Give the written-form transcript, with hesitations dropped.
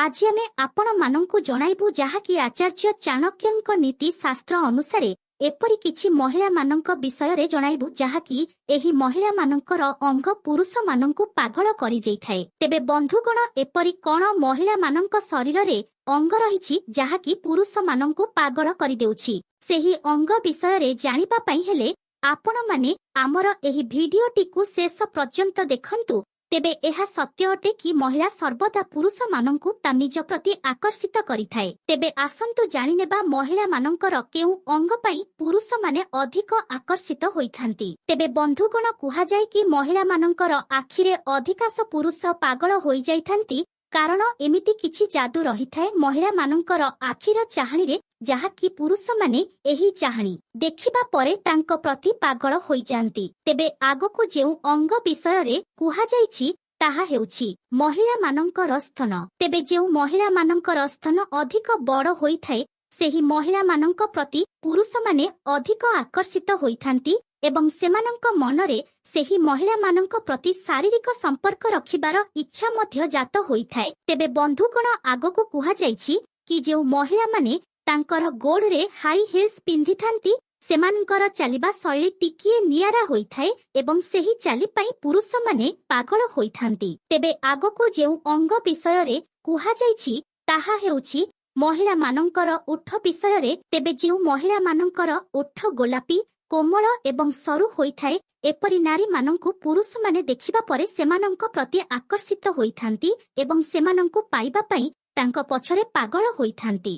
आज आमे आपण मानंकु जणाइबु जहाँकि आचार्य चाणक्यंक नीति शास्त्र अनुसारे एपरि किछि महिला मानंक विषय जणाइबु जहाँकि एही महिला मानंकर अंग पुरुष मानंकु पागल करि जैथाए। तेबे बंधुगण एपरि कोन महिला मानंक शरीर रे अंग रहिछि जहाँकि पुरुष मानंकु पागल करि देउछि। सेही अंग विषय रे जानिबा पई हेले आपण माने आमर एही भिडियोटिकु शेष पर्यंत देखंतु। तेबे एहा सत्य अटे कि महिला सर्वदा पुरुष मानंकु ता निज प्रति आकर्षित करिथाए। तेबे आसंतु जानि नेबा महिला मानंकर केउ अंग पई पुरुष माने अधिक आकर्षित होइथांती। तेबे बंधुगण कुहा जाय कि महिला मानंकर आखिरे अधिकांश पुरुष पागल होई जाइथांती कारण एमिति किछि जादू रहिथाए महिला मानंकर आखिर चाहणी रे जहाँकि पुरुष माने एही चाहणी देखिबा परे तांको प्रति पागल होई जांती। तेबे आगको जेउ अंग विषय रे कुहा जाइछि ताहा हेउछि महिला मानंकर स्तन। तेबे जेउ महिला मानंकर स्तन अधिक बड़ होइथाए सेही महिला मानंक प्रति पुरुष माने अधिक आकर्षित होइथांती एवं सेमानंक मनरे सेही महिला मानंक प्रति शारीरिक संपर्क रखिबार इच्छा मध्य जात होइथाए। तेबे बंधुगण आगको कुहा जाइछि कि जेउ महिला माने तांकर गोड़ रे हाई हिल्स पिंधि थांती सेमानकर चलिबा शैली टिकिए नियारा होइथाए एवं सेही चाली पई पुरुष माने पागल होइथांती। तेबे आगको जेउ अंग विषय रे कुहा जाइछि ताहा हेउछि महिला मानंकर ओठ विषय रे। तेबे जेउ महिला मानंकर ओठ गोलापी कोमल एवं सरू होइथाए एपरि नारी मानंकु पुरुष माने देखिबा परे सेमानंक प्रति आकर्षित होइथांती एवं सेमानंकु पाइबा पई तांको पछरे पागल होइथांती।